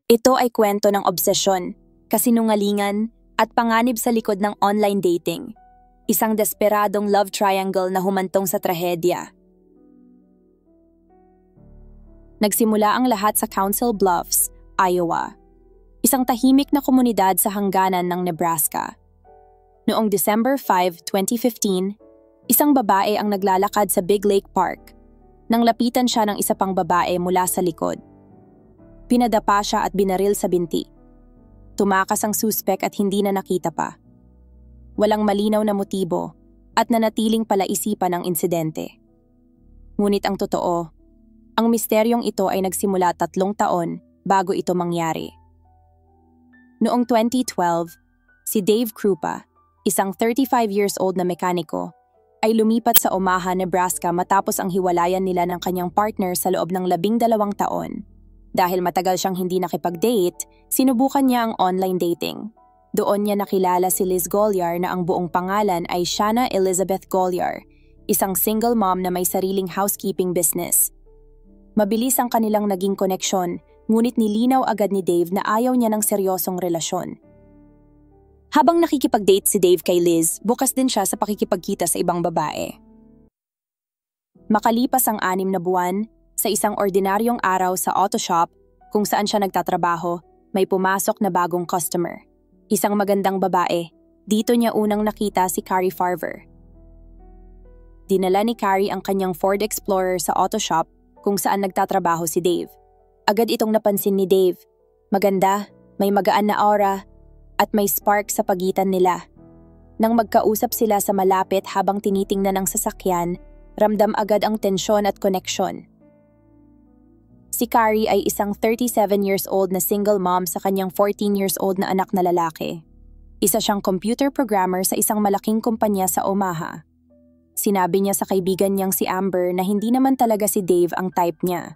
Ito ay kwento ng obsesyon, kasinungalingan, at panganib sa likod ng online dating. Isang desperadong love triangle na humantong sa trahedya. Nagsimula ang lahat sa Council Bluffs, Iowa. Isang tahimik na komunidad sa hangganan ng Nebraska. Noong December 5, 2015, isang babae ang naglalakad sa Big Lake Park. Nang lapitan siya ng isa pang babae mula sa likod. Pinadapa siya at binaril sa binti. Tumakas ang suspek at hindi na nakita pa. Walang malinaw na motibo at nanatiling palaisipan ang insidente. Ngunit ang totoo, ang misteryong ito ay nagsimula 3 taon bago ito mangyari. Noong 2012, si Dave Krupa, isang 35 years old na mekaniko, ay lumipat sa Omaha, Nebraska matapos ang hiwalayan nila ng kanyang partner sa loob ng 12 taon. Dahil matagal siyang hindi nakipag-date, sinubukan niya ang online dating. Doon niya nakilala si Liz Golyar na ang buong pangalan ay Shanna Elizabeth Golyar, isang single mom na may sariling housekeeping business. Mabilis ang kanilang naging koneksyon, ngunit nilinaw agad ni Dave na ayaw niya ng seryosong relasyon. Habang nakikipag-date si Dave kay Liz, bukas din siya sa pakikipagkita sa ibang babae. Makalipas ang 6 na buwan, sa isang ordinaryong araw sa auto shop kung saan siya nagtatrabaho, may pumasok na bagong customer. Isang magandang babae. Dito niya unang nakita si Carrie Farver. Dinala ni Carrie ang kanyang Ford Explorer sa auto shop kung saan nagtatrabaho si Dave. Agad itong napansin ni Dave. Maganda, may magaan na aura, at may spark sa pagitan nila. Nang magkausap sila sa malapit habang tinitingnan ang sasakyan, ramdam agad ang tensyon at koneksyon. Si Carrie ay isang 37 years old na single mom sa kanyang 14 years old na anak na lalaki. Isa siyang computer programmer sa isang malaking kumpanya sa Omaha. Sinabi niya sa kaibigan niyang si Amber na hindi naman talaga si Dave ang type niya.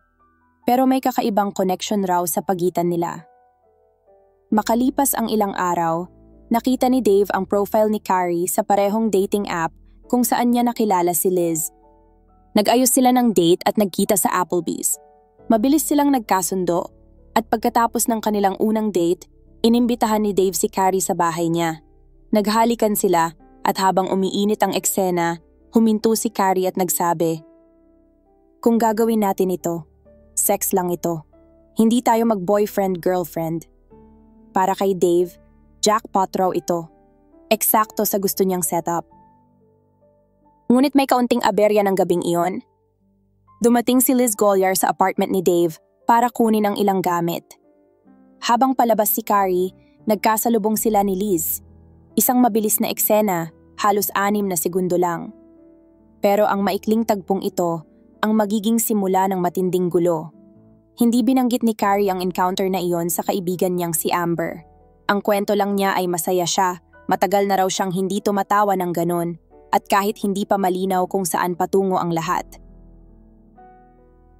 Pero may kakaibang connection raw sa pagitan nila. Makalipas ang ilang araw, nakita ni Dave ang profile ni Carrie sa parehong dating app kung saan niya nakilala si Liz. Nag-ayos sila ng date at nagkita sa Applebee's. Mabilis silang nagkasundo at pagkatapos ng kanilang unang date, inimbitahan ni Dave si Carrie sa bahay niya. Naghalikan sila at habang umiinit ang eksena, huminto si Carrie at nagsabi, "Kung gagawin natin ito, sex lang ito. Hindi tayo mag-boyfriend-girlfriend." Para kay Dave, jackpot raw ito. Eksakto sa gusto niyang setup. Ngunit may kaunting aberya ng gabing iyon. Dumating si Liz Golyar sa apartment ni Dave para kunin ang ilang gamit. Habang palabas si Carrie, nagkasalubong sila ni Liz. Isang mabilis na eksena, halos 6 na segundo lang. Pero ang maikling tagpong ito, ang magiging simula ng matinding gulo. Hindi binanggit ni Carrie ang encounter na iyon sa kaibigan niyang si Amber. Ang kwento lang niya ay masaya siya, matagal na raw siyang hindi tumatawa ng ganon, at kahit hindi pa malinaw kung saan patungo ang lahat.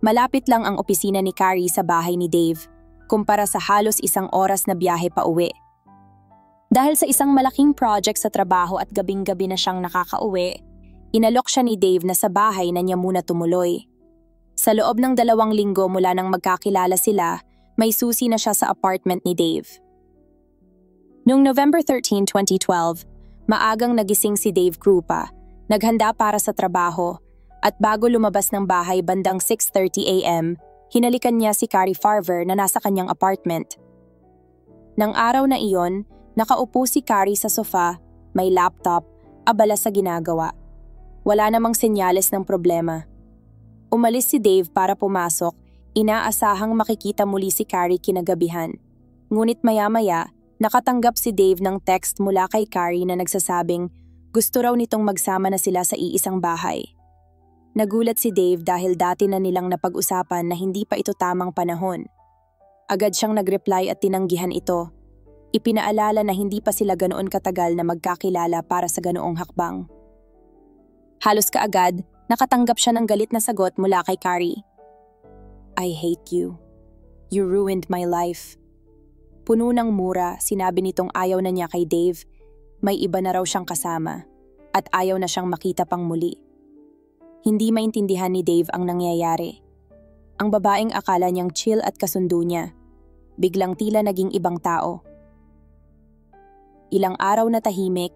Malapit lang ang opisina ni Carrie sa bahay ni Dave, kumpara sa halos 1 oras na biyahe pa uwi. Dahil sa isang malaking project sa trabaho at gabing-gabi na siyang nakakauwi, inalok siya ni Dave na sa bahay na niya muna tumuloy. Sa loob ng 2 linggo mula nang magkakilala sila, may susi na siya sa apartment ni Dave. Noong November 13, 2012, maagang nagising si Dave Krupa, naghanda para sa trabaho, at bago lumabas ng bahay bandang 6:30 a.m., hinalikan niya si Carrie Farver na nasa kanyang apartment. Nang araw na iyon, nakaupo si Carrie sa sofa, may laptop, abala sa ginagawa. Wala namang senyales ng problema. Umalis si Dave para pumasok, inaasahang makikita muli si Carrie kinagabihan. Ngunit maya-maya, nakatanggap si Dave ng text mula kay Carrie na nagsasabing gusto raw nitong magsama na sila sa iisang bahay. Nagulat si Dave dahil dati na nilang napag-usapan na hindi pa ito tamang panahon. Agad siyang nag-reply at tinanggihan ito. Ipinaalala na hindi pa sila ganoon katagal na magkakilala para sa ganoong hakbang. Halos kaagad, nakatanggap siya ng galit na sagot mula kay Carrie. "I hate you. You ruined my life." Puno ng mura, sinabi nitong ayaw na niya kay Dave. May iba na raw siyang kasama at ayaw na siyang makita pang muli. Hindi maintindihan ni Dave ang nangyayari. Ang babaeng akala niyang chill at kasundo niya. biglang tila naging ibang tao. Ilang araw na tahimik,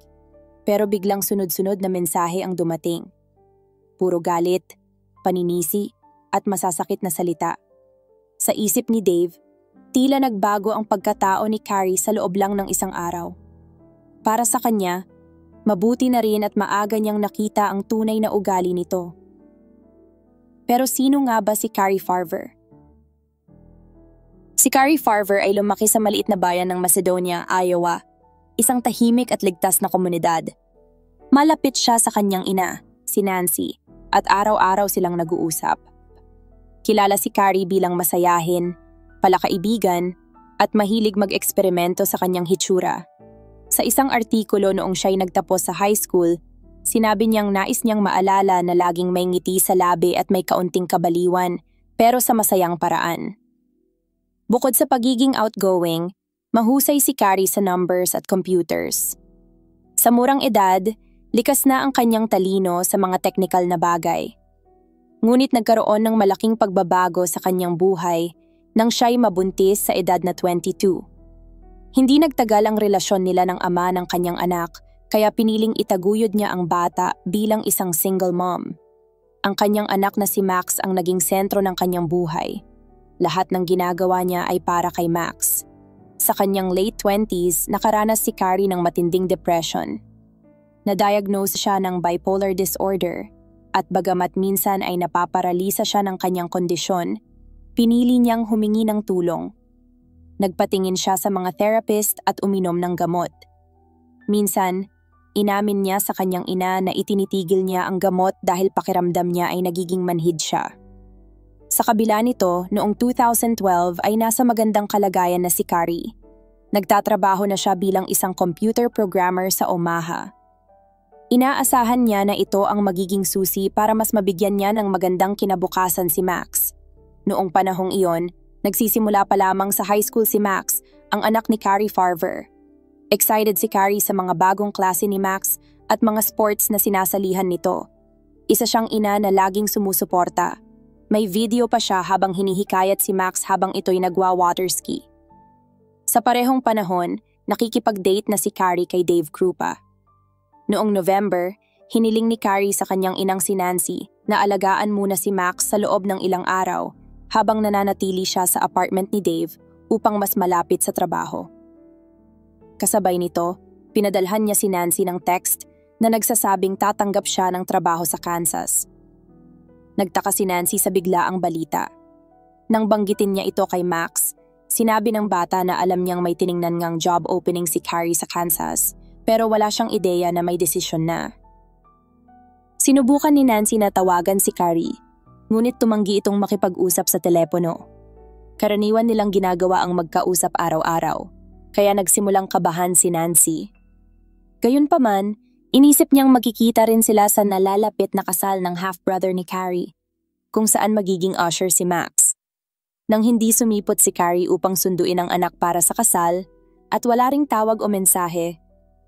pero biglang sunod-sunod na mensahe ang dumating. Puro galit, paninisi, at masasakit na salita. Sa isip ni Dave, tila nagbago ang pagkatao ni Carrie sa loob lang ng isang araw. Para sa kanya, mabuti na rin at maaga niyang nakita ang tunay na ugali nito. Pero sino nga ba si Carrie Farver? Si Carrie Farver ay lumaki sa maliit na bayan ng Macedonia, Iowa, isang tahimik at ligtas na komunidad. Malapit siya sa kanyang ina, si Nancy, at araw-araw silang nag-uusap. Kilala si Carrie bilang masayahin, palakaibigan, at mahilig mag-eksperimento sa kanyang hitsura. Sa isang artikulo noong siya'y nagtapos sa high school, sinabi niyang nais niyang maalala na laging may ngiti sa labi at may kaunting kabaliwan, pero sa masayang paraan. Bukod sa pagiging outgoing, mahusay si Carrie sa numbers at computers. Sa murang edad, likas na ang kanyang talino sa mga teknikal na bagay. Ngunit nagkaroon ng malaking pagbabago sa kanyang buhay nang siya'y mabuntis sa edad na 22. Hindi nagtagal ang relasyon nila ng ama ng kanyang anak, kaya piniling itaguyod niya ang bata bilang isang single mom. Ang kanyang anak na si Max ang naging sentro ng kanyang buhay. Lahat ng ginagawa niya ay para kay Max. Sa kanyang late 20s, nakaranas si Carrie ng matinding depression. Na-diagnose siya ng bipolar disorder at bagamat minsan ay napaparalisa siya ng kanyang kondisyon, pinili niyang humingi ng tulong. Nagpatingin siya sa mga therapist at uminom ng gamot. Minsan, inamin niya sa kanyang ina na itinitigil niya ang gamot dahil pakiramdam niya ay nagiging manhid siya. Sa kabila nito, noong 2012 ay nasa magandang kalagayan na si Carrie. Nagtatrabaho na siya bilang isang computer programmer sa Omaha. Inaasahan niya na ito ang magiging susi para mas mabigyan niya ng magandang kinabukasan si Max. Noong panahong iyon, nagsisimula pa lamang sa high school si Max, ang anak ni Carrie Farver. Excited si Carrie sa mga bagong klase ni Max at mga sports na sinasalihan nito. Isa siyang ina na laging sumusuporta. May video pa siya habang hinihikayat si Max habang ito'y nagwa-waterski. Sa parehong panahon, nakikipag-date na si Carrie kay Dave Krupa. Noong November, hiniling ni Carrie sa kanyang inang si Nancy na alagaan muna si Max sa loob ng ilang araw habang nananatili siya sa apartment ni Dave upang mas malapit sa trabaho. Kasabay nito, pinadalhan niya si Nancy ng text na nagsasabing tatanggap siya ng trabaho sa Kansas. Nagtaka si Nancy sa biglaang balita. Nang banggitin niya ito kay Max, sinabi ng bata na alam niyang may tiningnan ngang job opening si Carrie sa Kansas, pero wala siyang ideya na may desisyon na. Sinubukan ni Nancy na tawagan si Carrie, ngunit tumanggi itong makipag-usap sa telepono. Karaniwan nilang ginagawa ang magkausap araw-araw, kaya nagsimulang kabahan si Nancy. Gayunpaman, inisip niyang magkikita rin sila sa nalalapit na kasal ng half-brother ni Carrie, kung saan magiging usher si Max. Nang hindi sumipot si Carrie upang sunduin ang anak para sa kasal, at wala ring tawag o mensahe,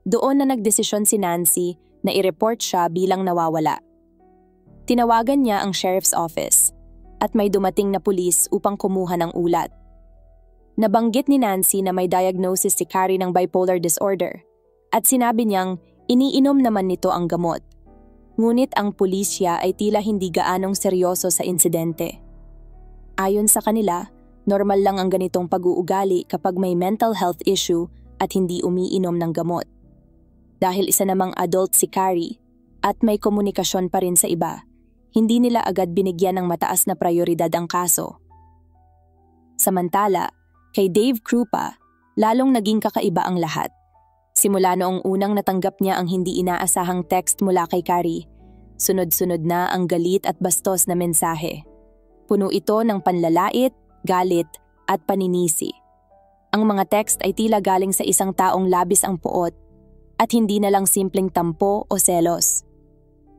doon na nagdesisyon si Nancy na i-report siya bilang nawawala. Tinawagan niya ang sheriff's office, at may dumating na pulis upang kumuha ng ulat. Nabanggit ni Nancy na may diagnosis si Carrie ng bipolar disorder, at sinabi niyang iniinom naman nito ang gamot. Ngunit ang pulisya ay tila hindi gaanong seryoso sa insidente. Ayon sa kanila, normal lang ang ganitong pag-uugali kapag may mental health issue at hindi umiinom ng gamot. Dahil isa namang adult si Carrie at may komunikasyon pa rin sa iba, hindi nila agad binigyan ng mataas na prioridad ang kaso. Samantala, kay Dave Krupa, lalong naging kakaiba ang lahat. Simula noong unang natanggap niya ang hindi inaasahang text mula kay Carrie, sunod-sunod na ang galit at bastos na mensahe. Puno ito ng panlalait, galit, at paninisi. Ang mga text ay tila galing sa isang taong labis ang puot at hindi na lang simpleng tampo o selos.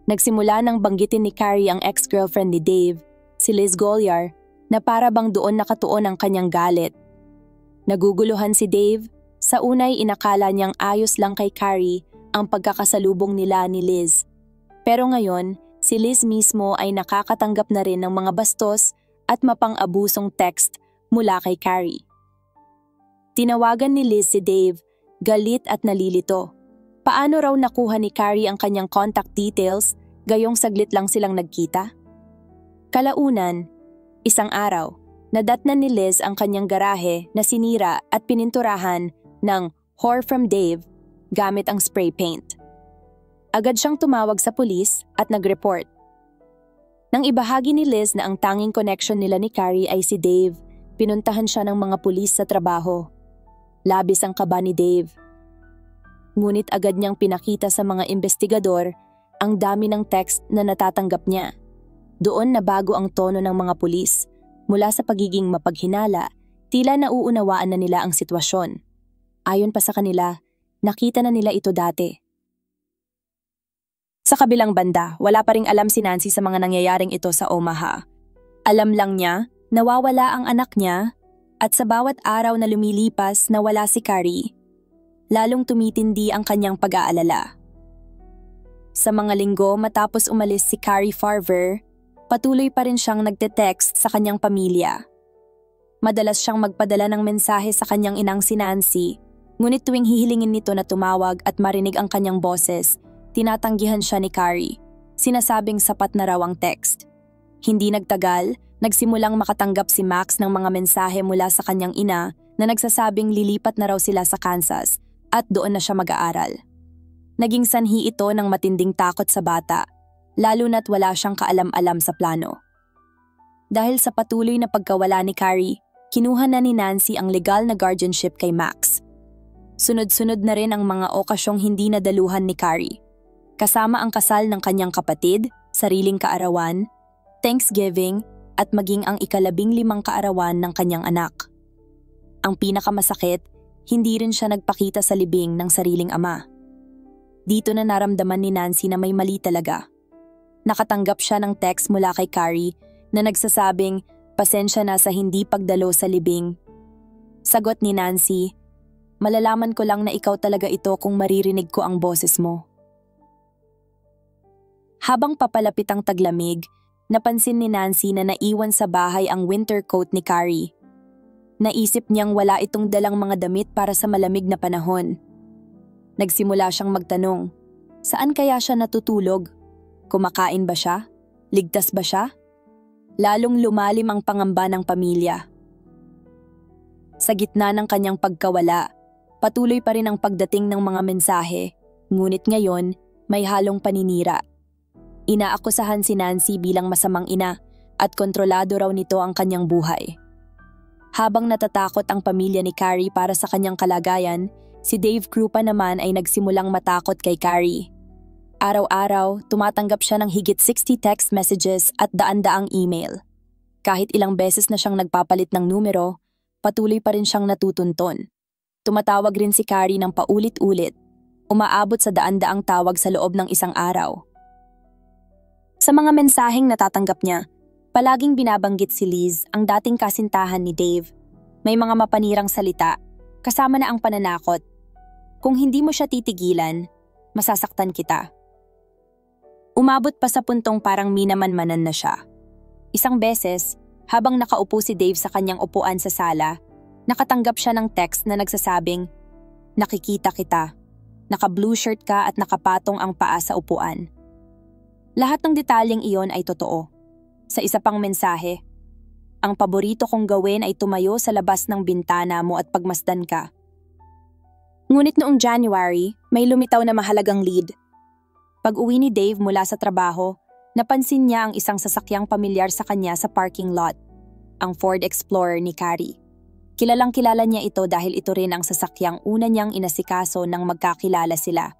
Nagsimula nang banggitin ni Carrie ang ex-girlfriend ni Dave, si Liz Golyar, na para bang doon nakatuon ang kanyang galit. Naguguluhan si Dave. Sa unay inakala niyang ayos lang kay Carrie ang pagkakasalubong nila ni Liz. Pero ngayon, si Liz mismo ay nakakatanggap na rin ng mga bastos at mapang-abusong text mula kay Carrie. Tinawagan ni Liz si Dave, galit at nalilito. Paano raw nakuha ni Carrie ang kanyang contact details, gayong saglit lang silang nagkita? Kalaunan, isang araw, nadatnan ni Liz ang kanyang garahe na sinira at pininturahan ng "Whore from Dave" gamit ang spray paint. Agad siyang tumawag sa pulis at nag-report. Nang ibahagi ni Liz na ang tanging connection nila ni Carrie ay si Dave, pinuntahan siya ng mga pulis sa trabaho. Labis ang kaba ni Dave. Ngunit agad niyang pinakita sa mga investigador ang dami ng text na natatanggap niya. Doon nabago ang tono ng mga pulis. Mula sa pagiging mapaghinala, tila nauunawaan na nila ang sitwasyon. Ayon pa sa kanila, nakita na nila ito dati. Sa kabilang banda, wala pa ring alam si Nancy sa mga nangyayaring ito sa Omaha. Alam lang niya, nawawala ang anak niya, at sa bawat araw na lumilipas na wala si Carrie, lalong tumitindi ang kanyang pag-aalala. Sa mga linggo matapos umalis si Carrie Farver, patuloy pa rin siyang nagte-text sa kanyang pamilya. Madalas siyang magpadala ng mensahe sa kanyang inang si Nancy, ngunit tuwing hihilingin nito na tumawag at marinig ang kanyang boses, tinatanggihan siya ni Carrie, sinasabing sapat na raw ang text. Hindi nagtagal, nagsimulang makatanggap si Max ng mga mensahe mula sa kanyang ina na nagsasabing lilipat na raw sila sa Kansas at doon na siya mag-aaral. Naging sanhi ito ng matinding takot sa bata, lalo na't wala siyang kaalam-alam sa plano. Dahil sa patuloy na pagkawala ni Carrie, kinuha na ni Nancy ang legal na guardianship kay Max. Sunod-sunod na rin ang mga okasyong hindi nadaluhan ni Carrie, kasama ang kasal ng kanyang kapatid, sariling kaarawan, Thanksgiving, at maging ang ika-15 kaarawan ng kanyang anak. Ang pinakamasakit, hindi rin siya nagpakita sa libing ng sariling ama. Dito na naramdaman ni Nancy na may mali talaga. Nakatanggap siya ng text mula kay Carrie na nagsasabing pasensya na sa hindi pagdalo sa libing. Sagot ni Nancy, malalaman ko lang na ikaw talaga ito kung maririnig ko ang boses mo. Habang papalapit ang taglamig, napansin ni Nancy na naiwan sa bahay ang winter coat ni Carrie. Naisip niyang wala itong dalang mga damit para sa malamig na panahon. Nagsimula siyang magtanong, saan kaya siya natutulog? Kumakain ba siya? Ligtas ba siya? Lalong lumalim ang pangamba ng pamilya. Sa gitna ng kanyang pagkawala, patuloy pa rin ang pagdating ng mga mensahe, ngunit ngayon may halong paninira. Inaakusahan si Nancy bilang masamang ina at kontrolado raw nito ang kanyang buhay. Habang natatakot ang pamilya ni Carrie para sa kanyang kalagayan, si Dave Krupa naman ay nagsimulang matakot kay Carrie. Araw-araw, tumatanggap siya ng higit 60 text messages at daan-daang email. Kahit ilang beses na siyang nagpapalit ng numero, patuloy pa rin siyang natutunton. Tumatawag rin si Carrie ng paulit-ulit, umaabot sa daan-daang tawag sa loob ng isang araw. Sa mga mensaheng natatanggap niya, palaging binabanggit si Liz, ang dating kasintahan ni Dave. May mga mapanirang salita, kasama na ang pananakot. Kung hindi mo siya titigilan, masasaktan kita. Umabot pa sa puntong parang minamanmanan na siya. Isang beses, habang nakaupo si Dave sa kanyang upuan sa sala, nakatanggap siya ng text na nagsasabing, nakikita kita, naka-blue shirt ka at nakapatong ang paa sa upuan. Lahat ng detalyeng iyon ay totoo. Sa isa pang mensahe, ang paborito kong gawin ay tumayo sa labas ng bintana mo at pagmasdan ka. Ngunit noong January, may lumitaw na mahalagang lead. Pag-uwi ni Dave mula sa trabaho, napansin niya ang isang sasakyang pamilyar sa kanya sa parking lot, ang Ford Explorer ni Carrie. Kilalang-kilala niya ito dahil ito rin ang sasakyang una niyang inasikaso nang magkakilala sila.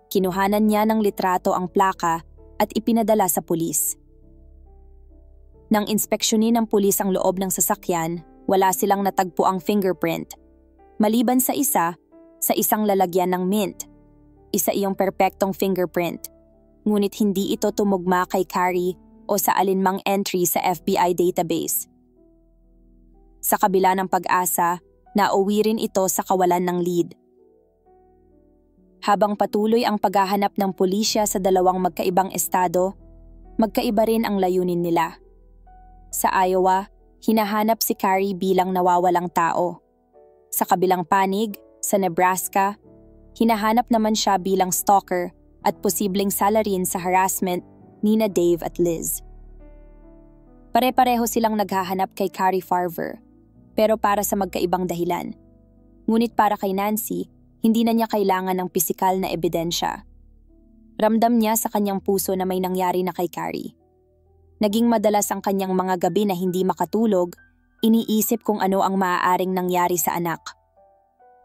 Kinuhanan niya ng litrato ang plaka at ipinadala sa pulis. Nang inspeksyonin ng pulis ang loob ng sasakyan, wala silang natagpo ang fingerprint. Maliban sa isang lalagyan ng mint. Isa iyong perpektong fingerprint. Ngunit hindi ito tumugma kay Carrie o sa alinmang entry sa FBI database. Sa kabila ng pag-asa, nauwi rin ito sa kawalan ng lead. Habang patuloy ang paghahanap ng pulisya sa dalawang magkaibang estado, magkaiba rin ang layunin nila. Sa Iowa, hinahanap si Carrie bilang nawawalang tao. Sa kabilang panig, sa Nebraska, hinahanap naman siya bilang stalker at posibleng salarin sa harassment nina Dave at Liz. Pare-pareho silang naghahanap kay Carrie Farver, pero para sa magkaibang dahilan. Ngunit para kay Nancy, hindi na niya kailangan ng pisikal na ebidensya. Ramdam niya sa kanyang puso na may nangyari na kay Carrie. Naging madalas ang kanyang mga gabi na hindi makatulog, iniisip kung ano ang maaaring nangyari sa anak.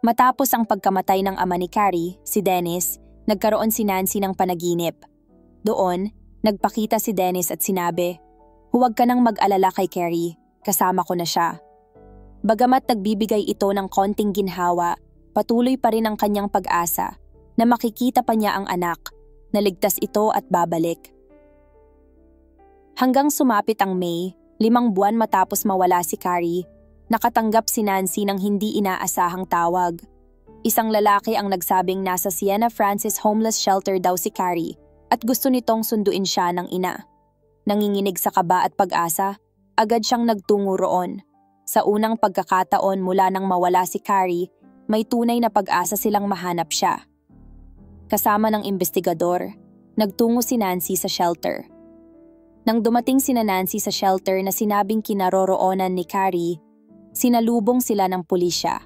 Matapos ang pagkamatay ng ama ni Carrie, si Dennis, nagkaroon si Nancy ng panaginip. Doon, nagpakita si Dennis at sinabi, "Huwag ka nang mag-alala kay Carrie, kasama ko na siya." Bagamat nagbibigay ito ng konting ginhawa, patuloy pa rin ang kanyang pag-asa na makikita pa niya ang anak, na ligtas ito at babalik. Hanggang sumapit ang May, 5 buwan matapos mawala si Carrie, nakatanggap si Nancy ng hindi inaasahang tawag. Isang lalaki ang nagsabing nasa Siena Francis Homeless Shelter daw si Carrie at gusto nitong sunduin siya ng ina. Nanginginig sa kaba at pag-asa, agad siyang nagtungo roon. Sa unang pagkakataon mula nang mawala si Carrie, may tunay na pag-asa silang mahanap siya. Kasama ng investigador, nagtungo si Nancy sa shelter. Nang dumating sina Nancy sa shelter na sinabing kinaroroonan ni Carrie, sinalubong sila ng pulisya.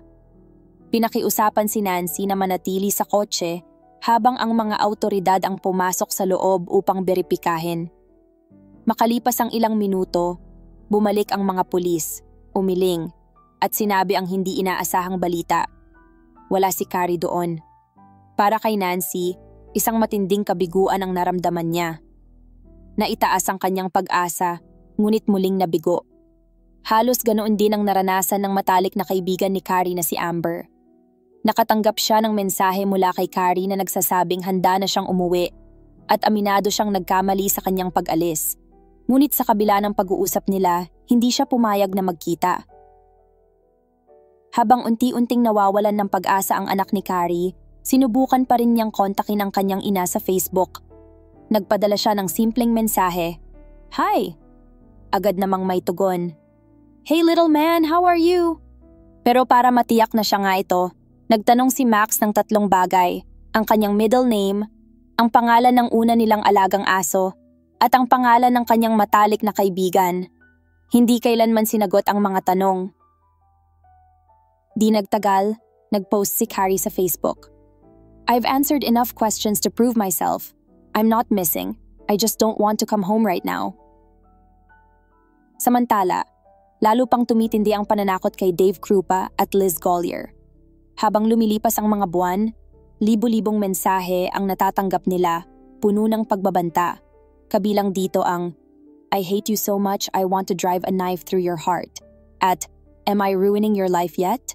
Pinakiusapan si Nancy na manatili sa kotse habang ang mga awtoridad ang pumasok sa loob upang beripikahin. Makalipas ang ilang minuto, bumalik ang mga pulis, umiling, at sinabi ang hindi inaasahang balita. Wala si Carrie doon. Para kay Nancy, isang matinding kabiguan ang naramdaman niya. Naitaas ang kanyang pag-asa, ngunit muling nabigo. Halos ganoon din ang naranasan ng matalik na kaibigan ni Carrie na si Amber. Nakatanggap siya ng mensahe mula kay Carrie na nagsasabing handa na siyang umuwi at aminado siyang nagkamali sa kanyang pag-alis. Ngunit sa kabila ng pag-uusap nila, hindi siya pumayag na magkita. Habang unti-unting nawawalan ng pag-asa ang anak ni Carrie, sinubukan pa rin niyang kontakin ang kanyang ina sa Facebook. Nagpadala siya ng simpleng mensahe, "Hi!" Agad namang may tugon, "Hey little man, how are you?" Pero para matiyak na siya nga ito, nagtanong si Max ng 3 bagay, ang kanyang middle name, ang pangalan ng una nilang alagang aso, at ang pangalan ng kanyang matalik na kaibigan. Hindi kailanman sinagot ang mga tanong. Di nagtagal, nagpost si Carrie sa Facebook. "I've answered enough questions to prove myself. I'm not missing. I just don't want to come home right now." Samantala, lalo pang tumitindi ang pananakot kay Dave Krupa at Liz Gollier. Habang lumilipas ang mga buwan, libo-libong mensahe ang natatanggap nila, puno ng pagbabanta. Kabilang dito ang, "I hate you so much I want to drive a knife through your heart." At, "Am I ruining your life yet?"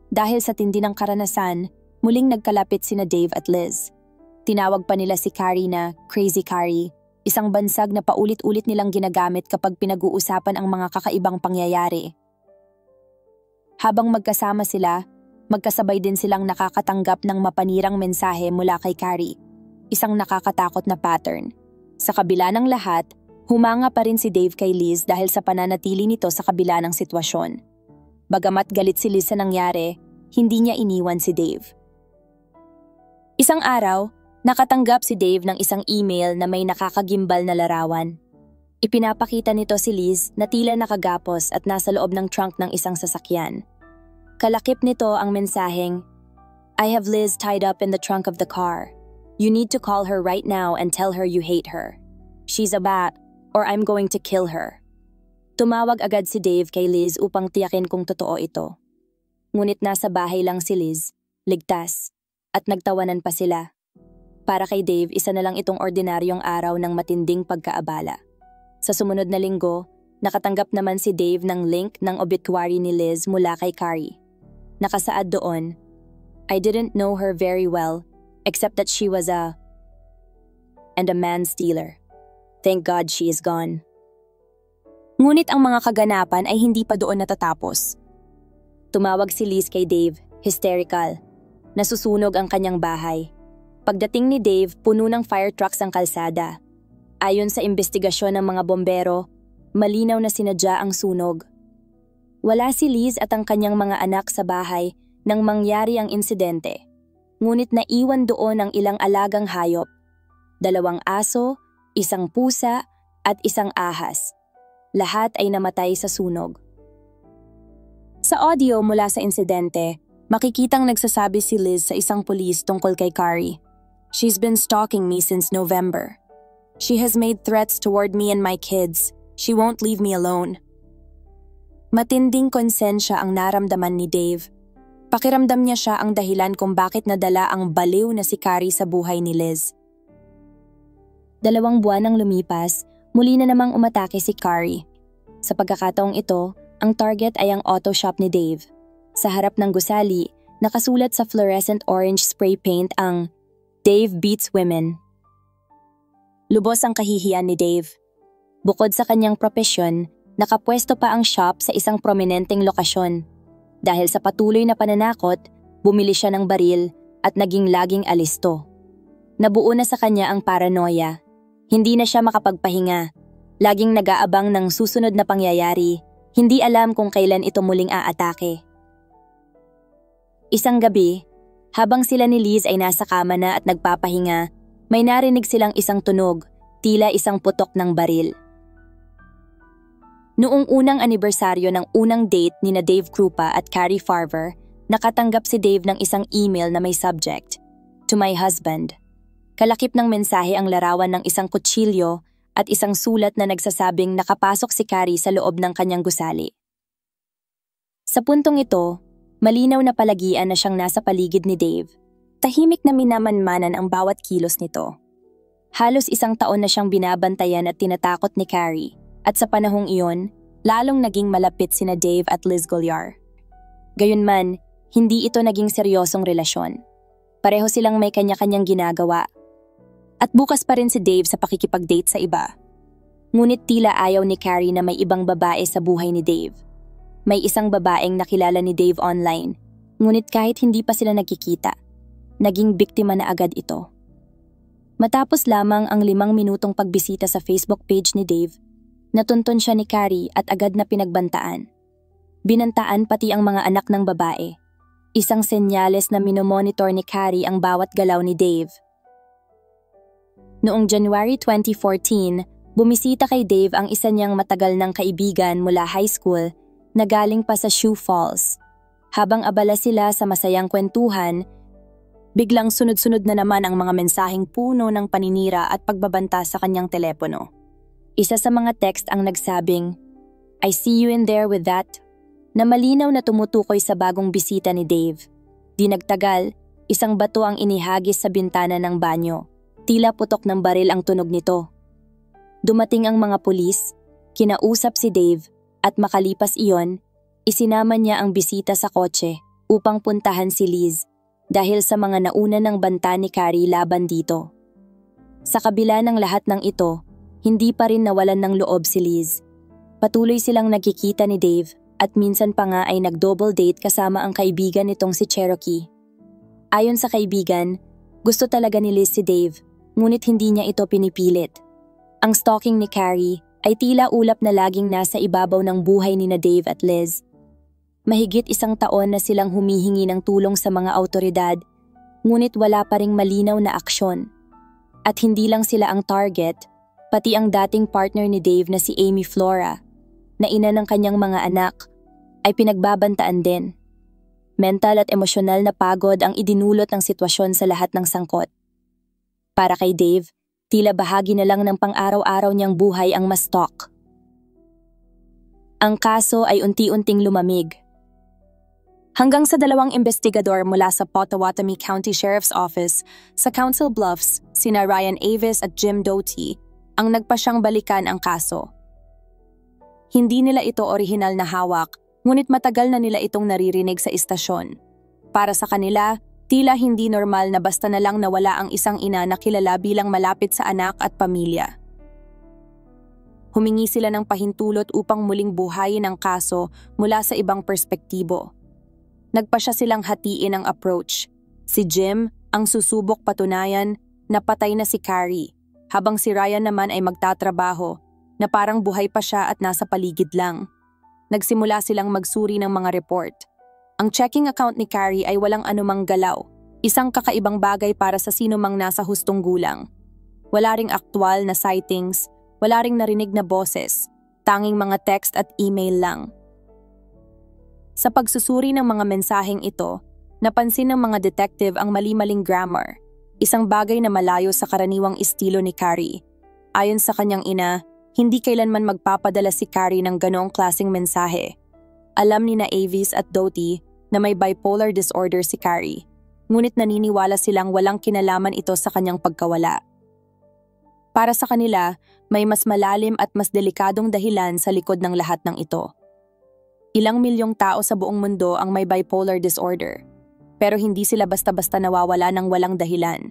Dahil sa tindi ng karanasan, muling nagkalapit sina Dave at Liz. Tinawag pa nila si Carrie na Crazy Carrie, isang bansag na paulit-ulit nilang ginagamit kapag pinag-uusapan ang mga kakaibang pangyayari. Habang magkasama sila, magkasabay din silang nakakatanggap ng mapanirang mensahe mula kay Carrie, isang nakakatakot na pattern. Sa kabila ng lahat, humanga pa rin si Dave kay Liz dahil sa pananatili nito sa kabila ng sitwasyon. Bagamat galit si Liz sa nangyari, hindi niya iniwan si Dave. Isang araw, nakatanggap si Dave ng isang email na may nakakagimbal na larawan. Ipinapakita nito si Liz na tila nakagapos at nasa loob ng trunk ng isang sasakyan. Kalakip nito ang mensaheng, "I have Liz tied up in the trunk of the car. You need to call her right now and tell her you hate her. She's a bat, or I'm going to kill her." Tumawag agad si Dave kay Liz upang tiyakin kung totoo ito. Ngunit nasa bahay lang si Liz, ligtas, at nagtawanan pa sila. Para kay Dave, isa na lang itong ordinaryong araw ng matinding pagkaabala. Sa sumunod na linggo, nakatanggap naman si Dave ng link ng obituary ni Liz mula kay Carrie. Nakasaad doon, "I didn't know her very well, except that she was a man-stealer. Thank God she is gone." Ngunit ang mga kaganapan ay hindi pa doon natatapos. Tumawag si Liz kay Dave, hysterical. Nasusunog ang kanyang bahay. Pagdating ni Dave, puno ng fire trucks ang kalsada. Ayon sa investigasyon ng mga bombero, malinaw na sinadya ang sunog. Wala si Liz at ang kanyang mga anak sa bahay nang mangyari ang insidente. Ngunit naiwan doon ang ilang alagang hayop, 2 aso, 1 pusa, at 1 ahas. Lahat ay namatay sa sunog. Sa audio mula sa insidente, makikitang nagsasabi si Liz sa isang pulis tungkol kay Carrie. "She's been stalking me since November. She has made threats toward me and my kids. She won't leave me alone." Matinding konsensya ang naramdaman ni Dave. Pakiramdam niya siya ang dahilan kung bakit nadala ang baliw na si Carrie sa buhay ni Liz. 2 buwan nang lumipas, muli na namang umatake si Carrie. Sa pagkakataong ito, ang target ay ang auto shop ni Dave. Sa harap ng gusali, nakasulat sa fluorescent orange spray paint ang "Dave Beats Women." Lubos ang kahihiyan ni Dave. Bukod sa kanyang propesyon, nakapwesto pa ang shop sa isang prominenteng lokasyon. Dahil sa patuloy na pananakot, bumili siya ng baril at naging laging alisto. Nabuo na sa kanya ang paranoia. Hindi na siya makapagpahinga. Laging nag-aabang ng susunod na pangyayari. Hindi alam kung kailan ito muling aatake. Isang gabi, habang sila ni Liz ay nasa kama na at nagpapahinga, may narinig silang isang tunog, tila isang putok ng baril. Noong unang anibersaryo ng unang date ni na Dave Krupa at Carrie Farver, nakatanggap si Dave ng isang email na may subject, "To my husband." Kalakip ng mensahe ang larawan ng isang kutsilyo at isang sulat na nagsasabing nakapasok si Carrie sa loob ng kanyang gusali. Sa puntong ito, malinaw na palagian na siyang nasa paligid ni Dave. Tahimik na minamanmanan ang bawat kilos nito. Halos 1 taon na siyang binabantayan at tinatakot ni Carrie. At sa panahong iyon, lalong naging malapit sina Dave at Liz Golyar. Gayunman, hindi ito naging seryosong relasyon. Pareho silang may kanya-kanyang ginagawa. At bukas pa rin si Dave sa pakikipag-date sa iba. Ngunit tila ayaw ni Carrie na may ibang babae sa buhay ni Dave. May isang babaeng nakilala ni Dave online, ngunit kahit hindi pa sila nagkikita, naging biktima na agad ito. Matapos lamang ang 5 minutong pagbisita sa Facebook page ni Dave, natuntun siya ni Carrie at agad na pinagbantaan. Binantaan pati ang mga anak ng babae. Isang senyales na minomonitor ni Carrie ang bawat galaw ni Dave. Noong January 2014, bumisita kay Dave ang isa niyang matagal ng kaibigan mula high school na galing pa sa Sioux Falls. Habang abala sila sa masayang kwentuhan, biglang sunod-sunod na naman ang mga mensaheng puno ng paninira at pagbabanta sa kanyang telepono. Isa sa mga text ang nagsabing, "I see you in there with that," na malinaw na tumutukoy sa bagong bisita ni Dave. Di nagtagal, isang bato ang inihagis sa bintana ng banyo. Tila putok ng baril ang tunog nito. Dumating ang mga pulis, kinausap si Dave, at makalipas iyon, isinama niya ang bisita sa kotse upang puntahan si Liz dahil sa mga nauna ng banta ni Carrie laban dito. Sa kabila ng lahat ng ito, hindi pa rin nawalan ng loob si Liz. Patuloy silang nagkikita ni Dave at minsan pa nga ay nag-double date kasama ang kaibigan nitong si Cherokee. Ayon sa kaibigan, gusto talaga ni Liz si Dave, ngunit hindi niya ito pinipilit. Ang stalking ni Carrie ay tila ulap na laging nasa ibabaw ng buhay ni na Dave at Liz. Mahigit 1 taon na silang humihingi ng tulong sa mga awtoridad, ngunit wala pa ring malinaw na aksyon. At hindi lang sila ang target, pati ang dating partner ni Dave na si Amy Flora, na ina ng kanyang mga anak, ay pinagbabantaan din. Mental at emosyonal na pagod ang idinulot ng sitwasyon sa lahat ng sangkot. Para kay Dave, tila bahagi na lang ng pang-araw-araw niyang buhay ang ma-stalk. Ang kaso ay unti-unting lumamig. Hanggang sa 2 investigador mula sa Pottawatomie County Sheriff's Office sa Council Bluffs, sina Ryan Avis at Jim Doty, ang nagpasyang balikan ang kaso. Hindi nila ito orihinal na hawak, ngunit matagal na nila itong naririnig sa istasyon. Para sa kanila, tila hindi normal na basta na lang nawala ang isang ina na kilala bilang malapit sa anak at pamilya. Humingi sila ng pahintulot upang muling buhayin ang kaso mula sa ibang perspektibo. Nagpasya silang hatiin ang approach. Si Jim ang susubok patunayan na patay na si Carrie, habang si Ryan naman ay magtatrabaho na parang buhay pa siya at nasa paligid lang. Nagsimula silang magsuri ng mga report. Ang checking account ni Carrie ay walang anumang galaw, isang kakaibang bagay para sa sino mang nasa hustong gulang. Wala ring aktwal na sightings, wala ring narinig na boses, tanging mga text at email lang. Sa pagsusuri ng mga mensaheng ito, napansin ng mga detective ang mali-maling grammar, isang bagay na malayo sa karaniwang estilo ni Carrie. Ayon sa kanyang ina, hindi kailanman magpapadala si Carrie ng ganoong klaseng mensahe. Alam ni na Avis at Dottie na may bipolar disorder si Carrie, ngunit naniniwala silang walang kinalaman ito sa kanyang pagkawala. Para sa kanila, may mas malalim at mas delikadong dahilan sa likod ng lahat ng ito. Ilang milyong tao sa buong mundo ang may bipolar disorder, pero hindi sila basta-basta nawawala ng walang dahilan.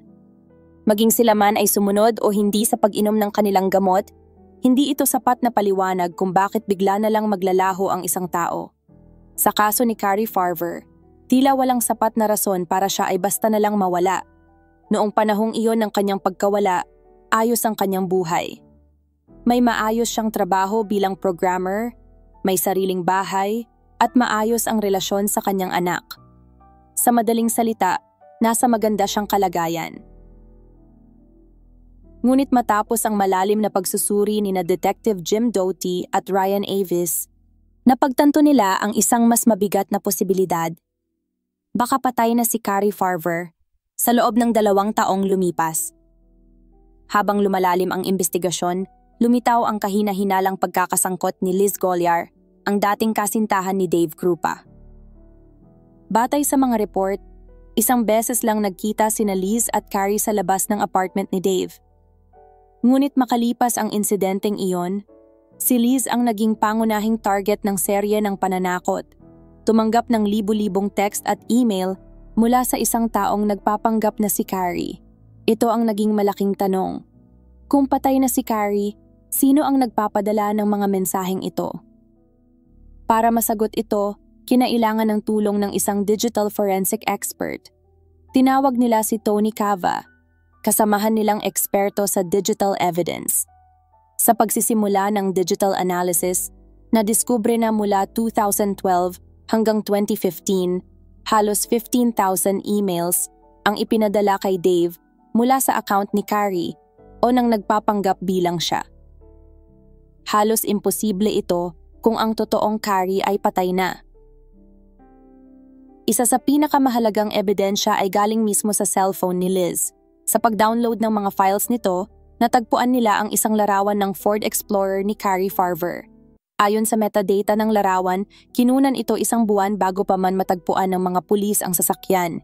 Maging sila man ay sumunod o hindi sa pag-inom ng kanilang gamot, hindi ito sapat na paliwanag kung bakit bigla na lang maglalaho ang isang tao. Sa kaso ni Carrie Farver, tila walang sapat na rason para siya ay basta na lang mawala. Noong panahong iyon ng kanyang pagkawala, ayos ang kanyang buhay. May maayos siyang trabaho bilang programmer, may sariling bahay, at maayos ang relasyon sa kanyang anak. Sa madaling salita, nasa maganda siyang kalagayan. Ngunit matapos ang malalim na pagsusuri ni na Detective Jim Doty at Ryan Avis, napagtanto nila ang isang mas mabigat na posibilidad. Baka patay na si Carrie Farver sa loob ng 2 taong lumipas. Habang lumalalim ang investigasyon, lumitaw ang kahina-hinalang pagkakasangkot ni Liz Golyar, ang dating kasintahan ni Dave Krupa. Batay sa mga report, isang beses lang nagkita sina Liz at Carrie sa labas ng apartment ni Dave. Ngunit makalipas ang insidenteng iyon, si Liz ang naging pangunahing target ng serye ng pananakot. Tumanggap ng libu-libong text at email mula sa isang taong nagpapanggap na si Carrie. Ito ang naging malaking tanong. Kung patay na si Carrie, sino ang nagpapadala ng mga mensaheng ito? Para masagot ito, kinailangan ng tulong ng isang digital forensic expert. Tinawag nila si Tony Cava, kasamahan nilang eksperto sa digital evidence. Sa pagsisimula ng digital analysis, nadiskubre na mula 2012 hanggang 2015, halos 15,000 emails ang ipinadala kay Dave mula sa account ni Carrie o nang nagpapanggap bilang siya. Halos imposible ito kung ang totoong Carrie ay patay na. Isa sa pinakamahalagang ebidensya ay galing mismo sa cellphone ni Liz. Sa pag-download ng mga files nito, natagpuan nila ang isang larawan ng Ford Explorer ni Carrie Farver. Ayon sa metadata ng larawan, kinunan ito 1 buwan bago pa man matagpuan ng mga pulis ang sasakyan.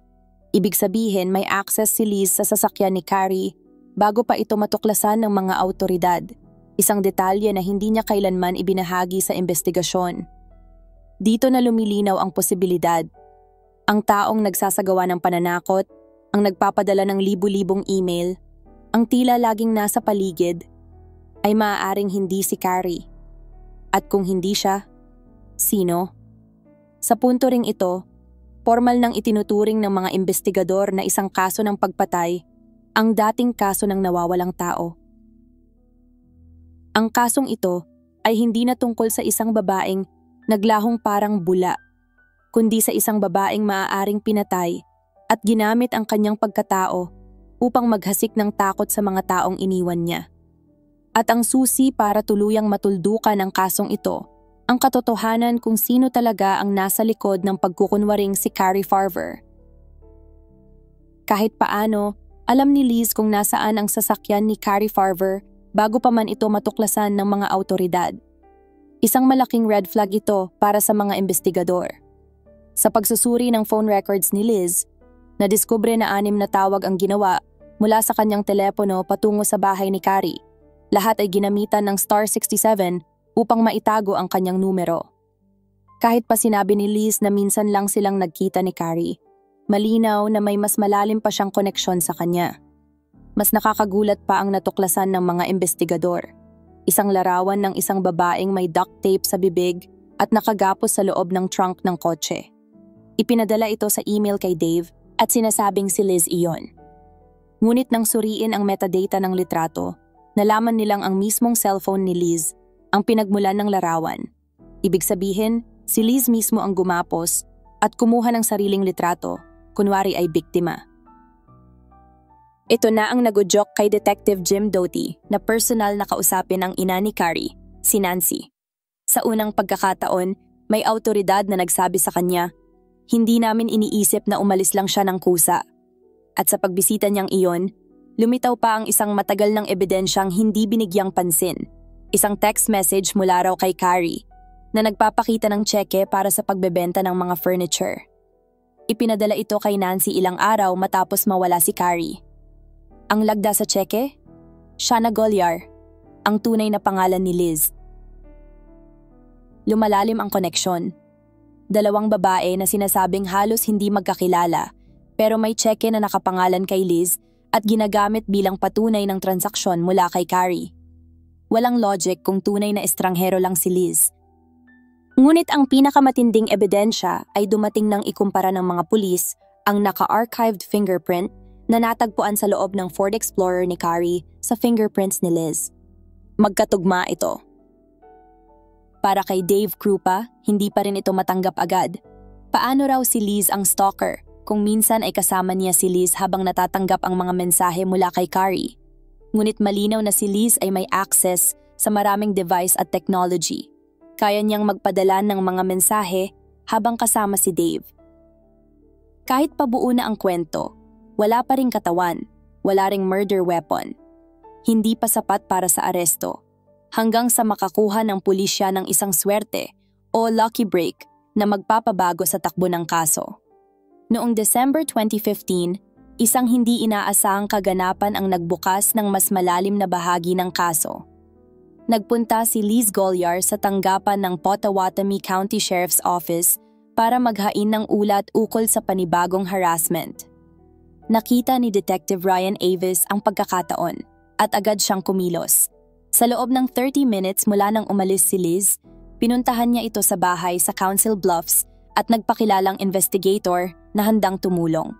Ibig sabihin may access si Liz sa sasakyan ni Carrie bago pa ito matuklasan ng mga awtoridad. Isang detalye na hindi niya kailanman ibinahagi sa investigasyon. Dito na lumilinaw ang posibilidad. Ang taong nagsasagawa ng pananakot, ang nagpapadala ng libu-libong email, ang tila laging nasa paligid, ay maaaring hindi si Carrie. At kung hindi siya, sino? Sa punto ring ito, formal nang itinuturing ng mga investigador na isang kaso ng pagpatay ang dating kaso ng nawawalang tao. Ang kasong ito ay hindi na tungkol sa isang babaeng naglahong parang bula, kundi sa isang babaeng maaaring pinatay at ginamit ang kanyang pagkatao upang maghasik ng takot sa mga taong iniwan niya. At ang susi para tuluyang matuldukan ang kasong ito, ang katotohanan kung sino talaga ang nasa likod ng pagkukunwaring si Carrie Farver. Kahit paano, alam ni Liz kung nasaan ang sasakyan ni Carrie Farver bago pa man ito matuklasan ng mga awtoridad. Isang malaking red flag ito para sa mga investigador. Sa pagsusuri ng phone records ni Liz, nadiskubre na 6 na tawag ang ginawa mula sa kanyang telepono patungo sa bahay ni Carrie. Lahat ay ginamitan ng *67 upang maitago ang kanyang numero. Kahit pa sinabi ni Liz na minsan lang silang nagkita ni Carrie, malinaw na may mas malalim pa siyang koneksyon sa kanya. Mas nakakagulat pa ang natuklasan ng mga investigador. Isang larawan ng isang babaeng may duct tape sa bibig at nakagapos sa loob ng trunk ng kotse. Ipinadala ito sa email kay Dave at sinasabing si Liz iyon. Ngunit nang suriin ang metadata ng litrato, nalaman nilang ang mismong cellphone ni Liz ang pinagmulan ng larawan. Ibig sabihin, si Liz mismo ang gumapos at kumuha ng sariling litrato, kunwari ay biktima. Ito na ang nagudyok kay Detective Jim Doty na personal na kausapin ang ina ni Carrie, si Nancy. Sa unang pagkakataon, may awtoridad na nagsabi sa kanya, hindi namin iniisip na umalis lang siya ng kusa. At sa pagbisita niyang iyon, lumitaw pa ang isang matagal ng ebidensyang hindi binigyang pansin. Isang text message mula raw kay Carrie na nagpapakita ng tseke para sa pagbebenta ng mga furniture. Ipinadala ito kay Nancy ilang araw matapos mawala si Carrie. Ang lagda sa tseke? Shana Golyar, ang tunay na pangalan ni Liz. Lumalalim ang koneksyon. Dalawang babae na sinasabing halos hindi magkakilala pero may tseke na nakapangalan kay Liz at ginagamit bilang patunay ng transaksyon mula kay Carrie. Walang logic kung tunay na estranghero lang si Liz. Ngunit ang pinakamatinding ebidensya ay dumating nang ikumpara ng mga pulis ang naka-archived fingerprint na natagpuan sa loob ng Ford Explorer ni Carrie sa fingerprints ni Liz. Magkatugma ito. Para kay Dave Krupa, hindi pa rin ito matanggap agad. Paano raw si Liz ang stalker kung minsan ay kasama niya si Liz habang natatanggap ang mga mensahe mula kay Carrie? Ngunit malinaw na si Liz ay may access sa maraming device at technology. Kaya niyang magpadala ng mga mensahe habang kasama si Dave. Kahit pabuo na ang kwento, wala pa ring katawan, wala ring murder weapon. Hindi pa sapat para sa aresto. Hanggang sa makakuha ng pulisya ng isang swerte o lucky break na magpapabago sa takbo ng kaso. Noong December 2015, isang hindi inaasahang kaganapan ang nagbukas ng mas malalim na bahagi ng kaso. Nagpunta si Liz Golyar sa tanggapan ng Potawatomi County Sheriff's Office para maghain ng ulat ukol sa panibagong harassment. Nakita ni Detective Ryan Avis ang pagkakataon at agad siyang kumilos. Sa loob ng 30 minutes mula nang umalis si Liz, pinuntahan niya ito sa bahay sa Council Bluffs at nagpakilalang investigator na handang tumulong.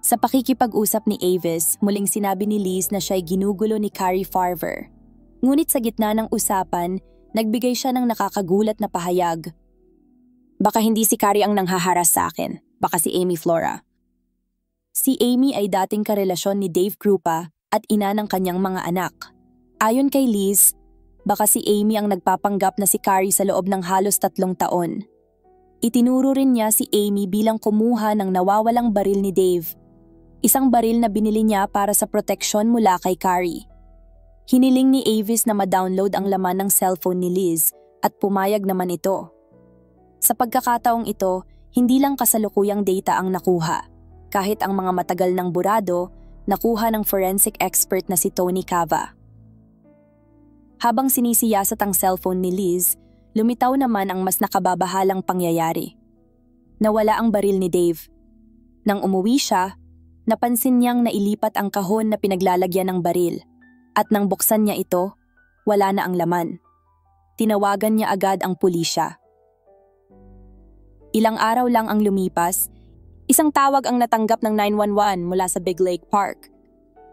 Sa pakikipag-usap ni Avis, muling sinabi ni Liz na siya'y ginugulo ni Carrie Farver. Ngunit sa gitna ng usapan, nagbigay siya ng nakakagulat na pahayag. Baka hindi si Carrie ang nanghaharas sa akin, baka si Amy Flora. Si Amy ay dating karelasyon ni Dave Krupa at ina ng kanyang mga anak. Ayon kay Liz, baka si Amy ang nagpapanggap na si Carrie sa loob ng halos 3 taon. Itinuro rin niya si Amy bilang kumuha ng nawawalang baril ni Dave. Isang baril na binili niya para sa proteksyon mula kay Carrie. Hiniling ni Avis na ma-download ang laman ng cellphone ni Liz at pumayag naman ito. Sa pagkakataong ito, hindi lang kasalukuyang data ang nakuha. Kahit ang mga matagal ng burado, nakuha ng forensic expert na si Tony Cava. Habang sinisiyasat ang cellphone ni Liz, lumitaw naman ang mas nakababahalang pangyayari. Nawala ang baril ni Dave. Nang umuwi siya, napansin niyang nailipat ang kahon na pinaglalagyan ng baril. At nang buksan niya ito, wala na ang laman. Tinawagan niya agad ang pulisya. Ilang araw lang ang lumipas, isang tawag ang natanggap ng 911 mula sa Big Lake Park.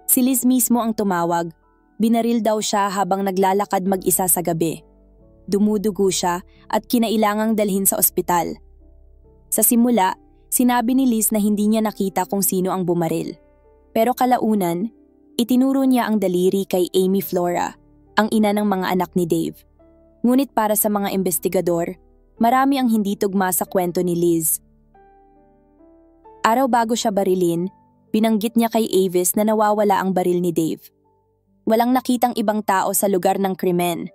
Si Liz mismo ang tumawag. Binaril daw siya habang naglalakad mag-isa sa gabi. Dumudugo siya at kinailangang dalhin sa ospital. Sa simula, sinabi ni Liz na hindi niya nakita kung sino ang bumaril. Pero kalaunan, itinuro niya ang daliri kay Amy Flora, ang ina ng mga anak ni Dave. Ngunit para sa mga investigador, marami ang hindi tugma sa kwento ni Liz. Araw bago siya barilin, binanggit niya kay Avis na nawawala ang baril ni Dave. Walang nakitang ibang tao sa lugar ng krimen.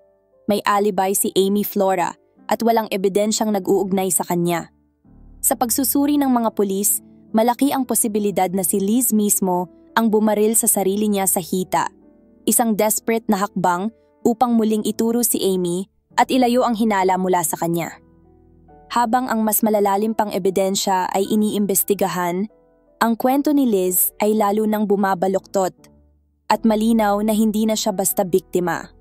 May alibi si Amy Flora at walang ebidensyang nag-uugnay sa kanya. Sa pagsusuri ng mga pulis, malaki ang posibilidad na si Liz mismo ang bumaril sa sarili niya sa hita. Isang desperate na hakbang upang muling ituro si Amy at ilayo ang hinala mula sa kanya. Habang ang mas malalalim pang ebidensya ay iniimbestigahan, ang kwento ni Liz ay lalo nang bumabaluktot at malinaw na hindi na siya basta biktima.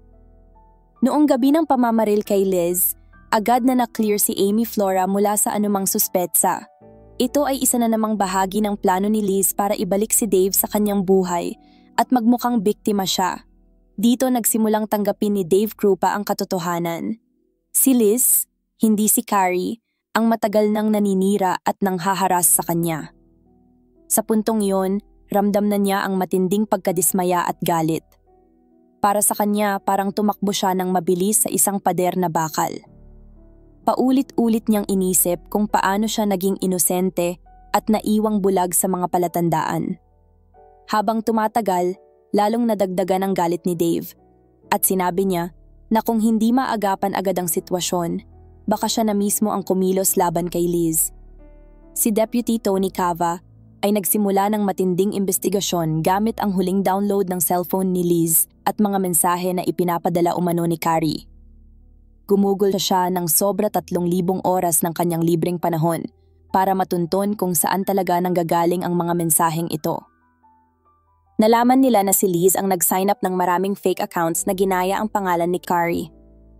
Noong gabi ng pamamaril kay Liz, agad na na-clear si Amy Flora mula sa anumang suspetsa. Ito ay isa na namang bahagi ng plano ni Liz para ibalik si Dave sa kanyang buhay at magmukhang biktima siya. Dito nagsimulang tanggapin ni Dave Krupa ang katotohanan. Si Liz, hindi si Carrie, ang matagal nang naninira at nanghaharas sa kanya. Sa puntong iyon, ramdam na niya ang matinding pagkadismaya at galit. Para sa kanya, parang tumakbo siya ng mabilis sa isang pader na bakal. Paulit-ulit niyang inisip kung paano siya naging inosente at naiwang bulag sa mga palatandaan. Habang tumatagal, lalong nadagdagan ang galit ni Dave at sinabi niya na kung hindi maagapan agad ang sitwasyon, baka siya na mismo ang kumilos laban kay Liz. Si Deputy Tony Cava ay nagsimula ng matinding investigasyon gamit ang huling download ng cellphone ni Liz at mga mensahe na ipinapadala umano ni Carrie. Gumugol siya ng sobra 3,000 oras ng kanyang libreng panahon para matunton kung saan talaga nanggagaling ang mga mensaheng ito. Nalaman nila na si Liz ang nag-sign up ng maraming fake accounts na ginaya ang pangalan ni Carrie.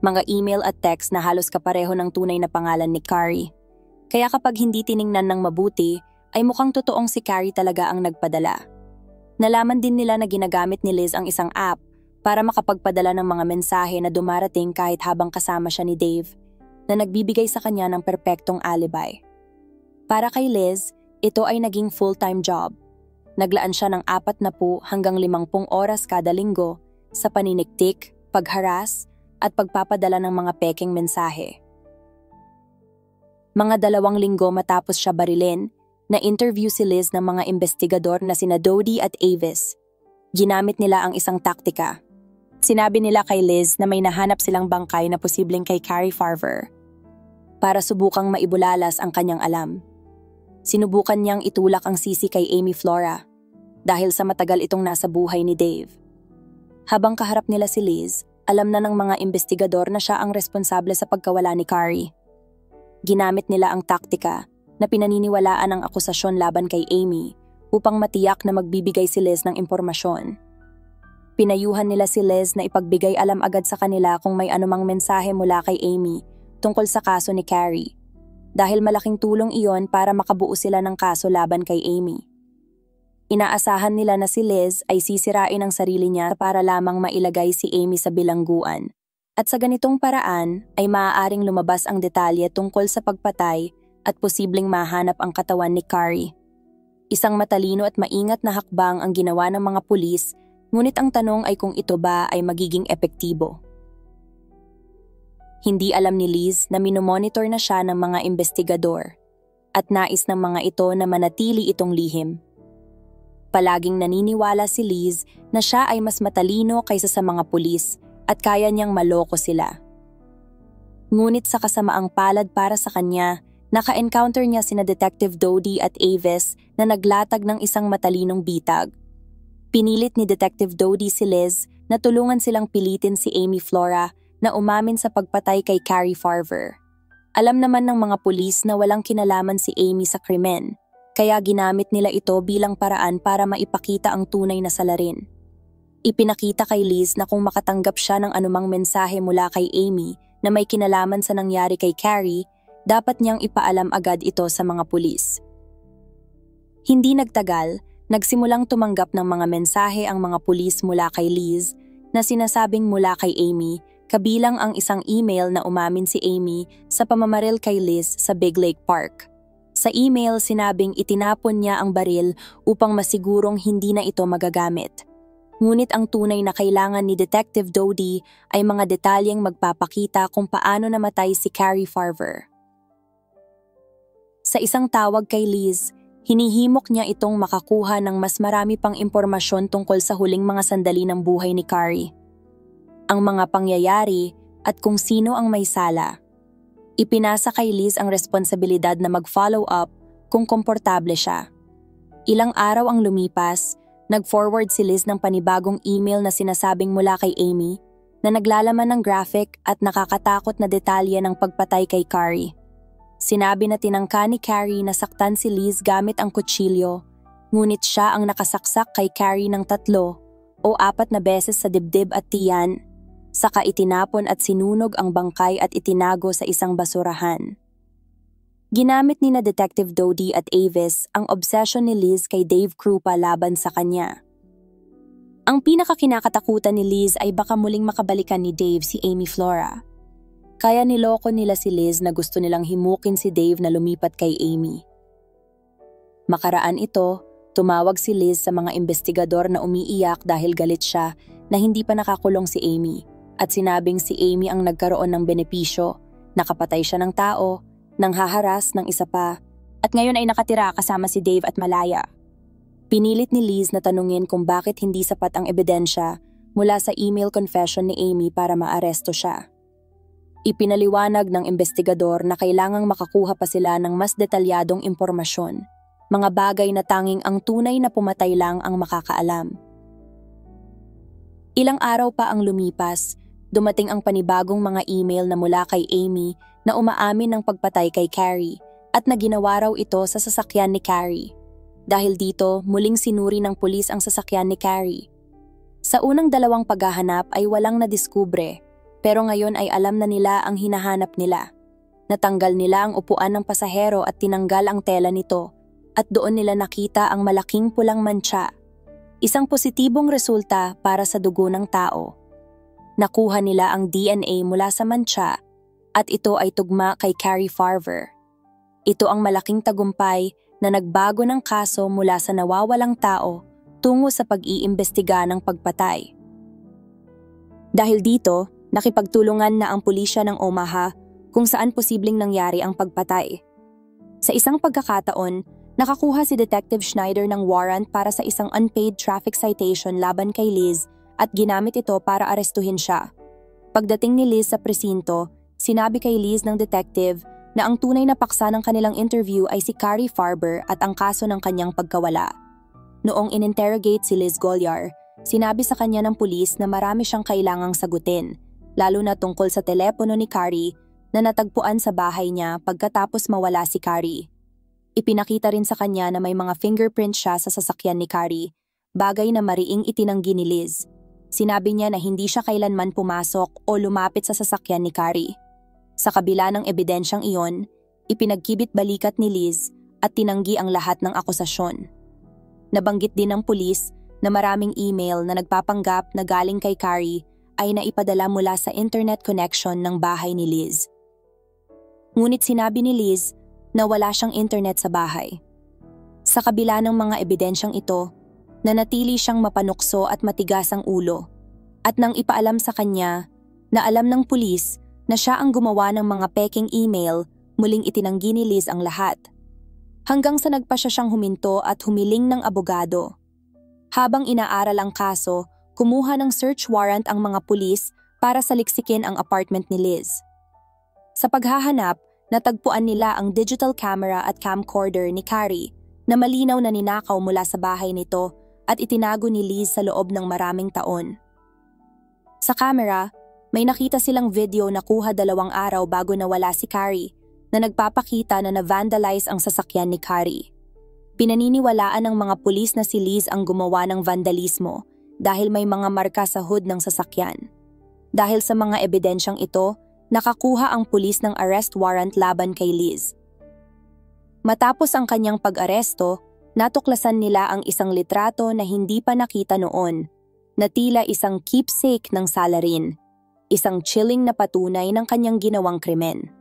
Mga email at text na halos kapareho ng tunay na pangalan ni Carrie. Kaya kapag hindi tiningnan ng mabuti, ay mukhang totoong si Carrie talaga ang nagpadala. Nalaman din nila na ginagamit ni Liz ang isang app para makapagpadala ng mga mensahe na dumarating kahit habang kasama siya ni Dave, na nagbibigay sa kanya ng perpektong alibi. Para kay Liz, ito ay naging full-time job. Naglaan siya ng 40 hanggang 50 oras kada linggo sa paniniktik, pagharas, at pagpapadala ng mga pekeng mensahe. Mga 2 linggo matapos siya barilin, na-interview si Liz ng mga investigador na sina Dodie at Avis. Ginamit nila ang isang taktika. Sinabi nila kay Liz na may nahanap silang bangkay na posibleng kay Carrie Farver para subukang maibulalas ang kanyang alam. Sinubukan niyang itulak ang sisi kay Amy Flora dahil sa matagal itong nasa buhay ni Dave. Habang kaharap nila si Liz, alam na ng mga investigador na siya ang responsable sa pagkawala ni Carrie. Ginamit nila ang taktika na pinaniniwalaan ang akusasyon laban kay Amy upang matiyak na magbibigay si Liz ng impormasyon. Pinayuhan nila si Liz na ipagbigay alam agad sa kanila kung may anumang mensahe mula kay Amy tungkol sa kaso ni Carrie, dahil malaking tulong iyon para makabuo sila ng kaso laban kay Amy. Inaasahan nila na si Liz ay sisirain ang sarili niya para lamang mailagay si Amy sa bilangguan, at sa ganitong paraan ay maaaring lumabas ang detalye tungkol sa pagpatay at posibleng mahanap ang katawan ni Carrie. Isang matalino at maingat na hakbang ang ginawa ng mga pulis, ngunit ang tanong ay kung ito ba ay magiging epektibo. Hindi alam ni Liz na minomonitor na siya ng mga investigador at nais ng mga ito na manatili itong lihim. Palaging naniniwala si Liz na siya ay mas matalino kaysa sa mga pulis at kaya niyang maloko sila. Ngunit sa kasamaang palad para sa kanya, naka-encounter niya sina Detective Dodie at Avis na naglatag ng isang matalinong bitag. Pinilit ni Detective Dodie si Liz na tulungan silang pilitin si Amy Flora na umamin sa pagpatay kay Carrie Farver. Alam naman ng mga pulis na walang kinalaman si Amy sa krimen, kaya ginamit nila ito bilang paraan para maipakita ang tunay na salarin. Ipinakita kay Liz na kung makatanggap siya ng anumang mensahe mula kay Amy na may kinalaman sa nangyari kay Carrie, dapat niyang ipaalam agad ito sa mga pulis. Hindi nagtagal, nagsimulang tumanggap ng mga mensahe ang mga pulis mula kay Liz na sinasabing mula kay Amy, kabilang ang isang email na umamin si Amy sa pamamaril kay Liz sa Big Lake Park. Sa email, sinabing itinapon niya ang baril upang masigurong hindi na ito magagamit. Ngunit ang tunay na kailangan ni Detective Dodie ay mga detalyeng magpapakita kung paano namatay si Carrie Farver. Sa isang tawag kay Liz, hinihimok niya itong makakuha ng mas marami pang impormasyon tungkol sa huling mga sandali ng buhay ni Carrie, ang mga pangyayari at kung sino ang may sala. Ipinasa kay Liz ang responsibilidad na mag-follow up kung komportable siya. Ilang araw ang lumipas, nag-forward si Liz ng panibagong email na sinasabing mula kay Amy na naglalaman ng graphic at nakakatakot na detalye ng pagpatay kay Carrie. Sinabi na tinangka ni Carrie na saktan si Liz gamit ang kutsilyo, ngunit siya ang nakasaksak kay Carrie ng 3 o 4 na beses sa dibdib at tiyan, saka itinapon at sinunog ang bangkay at itinago sa isang basurahan. Ginamit ni na Detective Dodie at Avis ang obsession ni Liz kay Dave Krupa laban sa kanya. Ang pinakakinakatakutan ni Liz ay baka muling makabalikan ni Dave si Amy Flora. Kaya niloko nila si Liz na gusto nilang himukin si Dave na lumipat kay Amy. Makaraan ito, tumawag si Liz sa mga investigador na umiiyak dahil galit siya na hindi pa nakakulong si Amy at sinabing si Amy ang nagkaroon ng benepisyo, nakapatay siya ng tao, nanghaharas ng isa pa, at ngayon ay nakatira kasama si Dave at Malaya. Pinilit ni Liz na tanungin kung bakit hindi sapat ang ebidensya mula sa email confession ni Amy para maaresto siya. Ipinaliwanag ng investigador na kailangang makakuha pa sila ng mas detalyadong impormasyon, mga bagay na tanging ang tunay na pumatay lang ang makakaalam. Ilang araw pa ang lumipas, dumating ang panibagong mga email na mula kay Amy na umaamin ng pagpatay kay Carrie at na ginawa raw ito sa sasakyan ni Carrie. Dahil dito, muling sinuri ng pulis ang sasakyan ni Carrie. Sa unang 2 paghahanap ay walang nadiskubre, pero ngayon ay alam na nila ang hinahanap nila. Natanggal nila ang upuan ng pasahero at tinanggal ang tela nito, at doon nila nakita ang malaking pulang mantsa. Isang positibong resulta para sa dugo ng tao. Nakuha nila ang DNA mula sa mantsa, at ito ay tugma kay Carrie Farver. Ito ang malaking tagumpay na nagbago ng kaso mula sa nawawalang tao tungo sa pag-iimbestiga ng pagpatay. Dahil dito, nakipagtulungan na ang pulisya ng Omaha kung saan posibleng nangyari ang pagpatay. Sa isang pagkakataon, nakakuha si Detective Schneider ng warrant para sa isang unpaid traffic citation laban kay Liz at ginamit ito para arestuhin siya. Pagdating ni Liz sa presinto, sinabi kay Liz ng detective na ang tunay na paksa ng kanilang interview ay si Carrie Farber at ang kaso ng kanyang pagkawala. Noong ininterrogate si Liz Golyar, sinabi sa kanya ng pulis na marami siyang kailangang sagutin, lalo na tungkol sa telepono ni Carrie na natagpuan sa bahay niya pagkatapos mawala si Carrie. Ipinakita rin sa kanya na may mga fingerprint siya sa sasakyan ni Carrie, bagay na mariing itinanggi ni Liz. Sinabi niya na hindi siya kailanman pumasok o lumapit sa sasakyan ni Carrie. Sa kabila ng ebidensyang iyon, ipinagkibit-balikat ni Liz at tinanggi ang lahat ng akusasyon. Nabanggit din ng pulis na maraming email na nagpapanggap na galing kay Carrie ay naipadala mula sa internet connection ng bahay ni Liz. Ngunit sinabi ni Liz na wala siyang internet sa bahay. Sa kabila ng mga ebidensyang ito, nanatili siyang mapanukso at matigas ang ulo, at nang ipaalam sa kanya na alam ng pulis na siya ang gumawa ng mga peking email, muling itinanggi ni Liz ang lahat. Hanggang sa nagpasya siyang huminto at humiling ng abogado. Habang inaaral ang kaso, kumuha ng search warrant ang mga pulis para saliksikin ang apartment ni Liz. Sa paghahanap, natagpuan nila ang digital camera at camcorder ni Carrie na malinaw na ninakaw mula sa bahay nito at itinago ni Liz sa loob ng maraming taon. Sa camera, may nakita silang video na kuha 2 araw bago nawala si Carrie na nagpapakita na na-vandalize ang sasakyan ni Carrie. Pinaniniwalaan ng mga pulis na si Liz ang gumawa ng vandalismo dahil may mga marka sa hood ng sasakyan. Dahil sa mga ebidensyang ito, nakakuha ang pulis ng arrest warrant laban kay Liz. Matapos ang kanyang pag-aresto, natuklasan nila ang isang litrato na hindi pa nakita noon, na tila isang keepsake ng salarin. Isang chilling na patunay ng kanyang ginawang krimen.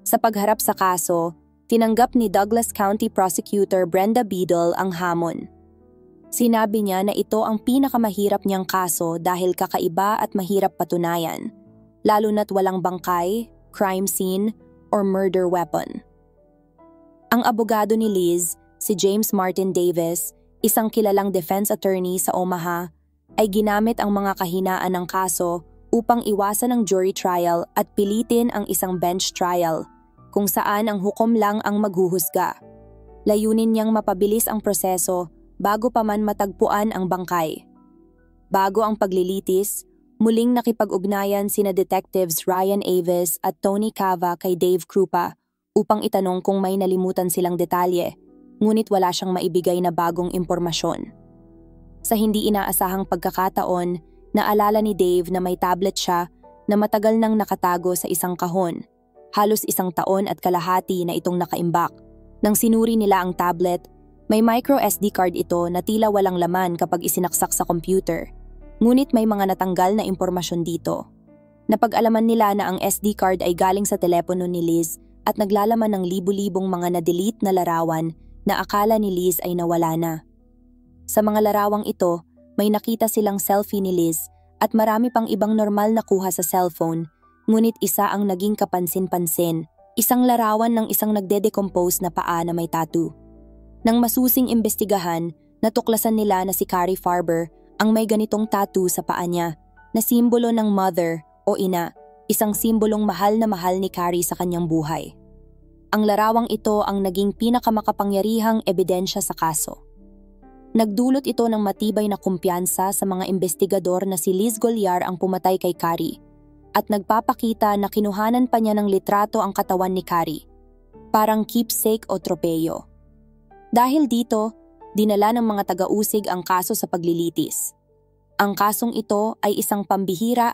Sa pagharap sa kaso, tinanggap ni Douglas County Prosecutor Brenda Beadle ang hamon. Sinabi niya na ito ang pinakamahirap niyang kaso dahil kakaiba at mahirap patunayan, lalo na't walang bangkay, crime scene, or murder weapon. Ang abogado ni Liz, si James Martin Davis, isang kilalang defense attorney sa Omaha, ay ginamit ang mga kahinaan ng kaso upang iwasan ang jury trial at pilitin ang isang bench trial, kung saan ang hukom lang ang maghuhusga. Layunin niyang mapabilis ang proseso bago pa man matagpuan ang bangkay. Bago ang paglilitis, muling nakipag-ugnayan sina Detectives Ryan Avis at Tony Cava kay Dave Krupa upang itanong kung may nalimutan silang detalye, ngunit wala siyang maibigay na bagong impormasyon. Sa hindi inaasahang pagkakataon, naalala ni Dave na may tablet siya na matagal nang nakatago sa isang kahon. Halos 1 taon at kalahati na itong nakaimbak. Nang sinuri nila ang tablet, may micro SD card ito na tila walang laman kapag isinaksak sa computer. Ngunit may mga natanggal na impormasyon dito. Napag-alaman nila na ang SD card ay galing sa telepono ni Liz at naglalaman ng libu-libong mga na-delete na larawan na akala ni Liz ay nawala na. Sa mga larawang ito, may nakita silang selfie ni Liz at marami pang ibang normal na kuha sa cellphone, ngunit isa ang naging kapansin-pansin, isang larawan ng isang nagde-decompose na paa na may tattoo. Nang masusing imbestigahan, natuklasan nila na si Carrie Farber ang may ganitong tattoo sa paa niya, na simbolo ng mother o ina, isang simbolong mahal na mahal ni Carrie sa kanyang buhay. Ang larawang ito ang naging pinakamakapangyarihang ebidensya sa kaso. Nagdulot ito ng matibay na kumpiyansa sa mga investigador na si Liz Golliar ang pumatay kay Carrie at nagpapakita na kinuhanan pa niya ng litrato ang katawan ni Carrie, parang keepsake o tropeyo. Dahil dito, dinala ng mga taga-usig ang kaso sa paglilitis. Ang kasong ito ay isang pambihira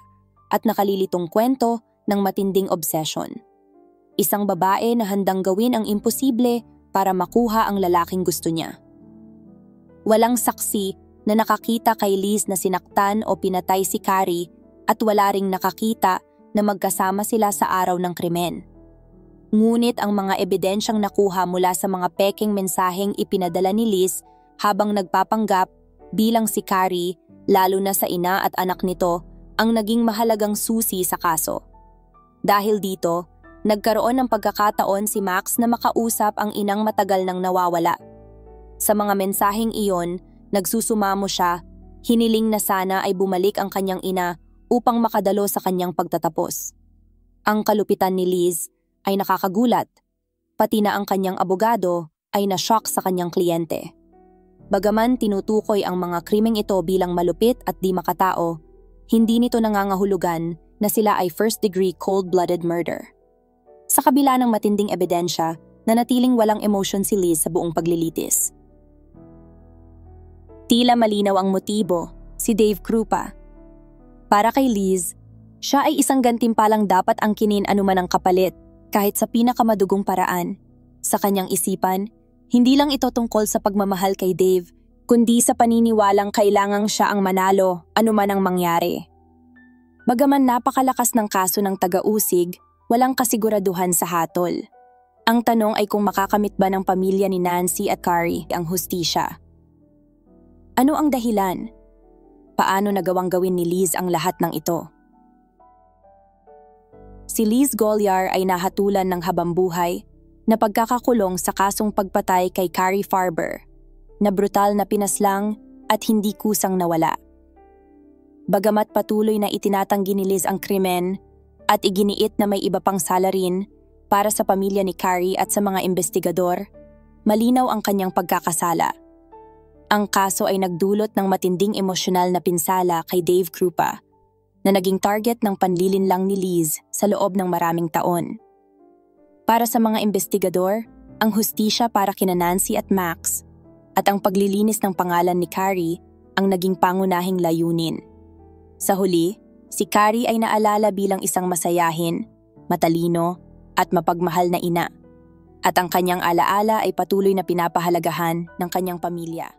at nakalilitong kwento ng matinding obsession. Isang babae na handang gawin ang imposible para makuha ang lalaking gusto niya. Walang saksi na nakakita kay Liz na sinaktan o pinatay si Carrie at wala ring nakakita na magkasama sila sa araw ng krimen. Ngunit ang mga ebidensyang nakuha mula sa mga pekeng mensaheng ipinadala ni Liz habang nagpapanggap bilang si Carrie, lalo na sa ina at anak nito, ang naging mahalagang susi sa kaso. Dahil dito, nagkaroon ng pagkakataon si Max na makausap ang inang matagal nang nawawala. Sa mga mensaheng iyon, nagsusumamo siya, hiniling na sana ay bumalik ang kanyang ina upang makadalo sa kanyang pagtatapos. Ang kalupitan ni Liz ay nakakagulat, pati na ang kanyang abogado ay na-shock sa kanyang kliyente. Bagaman tinutukoy ang mga krimeng ito bilang malupit at di makatao, hindi nito nangangahulugan na sila ay first-degree cold-blooded murder. Sa kabila ng matinding ebidensya, nanatiling walang emosyon si Liz sa buong paglilitis. Tila malinaw ang motibo, si Dave Krupa. Para kay Liz, siya ay isang gantimpalang dapat angkinin anuman ang kapalit, kahit sa pinakamadugong paraan. Sa kanyang isipan, hindi lang ito tungkol sa pagmamahal kay Dave, kundi sa paniniwalang kailangang siya ang manalo anuman ang mangyari. Bagaman napakalakas ng kaso ng taga-usig, walang kasiguraduhan sa hatol. Ang tanong ay kung makakamit ba ng pamilya ni Nancy at Carrie ang hustisya. Ano ang dahilan? Paano nagawang gawin ni Liz ang lahat ng ito? Si Liz Golliar ay nahatulan ng habambuhay na pagkakakulong sa kasong pagpatay kay Carrie Farber, na brutal na pinaslang at hindi kusang nawala. Bagamat patuloy na itinatanggi ni Liz ang krimen at iginiit na may iba pang salarin para sa pamilya ni Carrie at sa mga investigador, malinaw ang kanyang pagkakasala. Ang kaso ay nagdulot ng matinding emosyonal na pinsala kay Dave Krupa, na naging target ng panlilinlang ni Liz sa loob ng maraming taon. Para sa mga investigador, ang hustisya para kina Nancy at Max at ang paglilinis ng pangalan ni Carrie ang naging pangunahing layunin. Sa huli, si Carrie ay naalala bilang isang masayahin, matalino at mapagmahal na ina, at ang kanyang alaala ay patuloy na pinapahalagahan ng kanyang pamilya.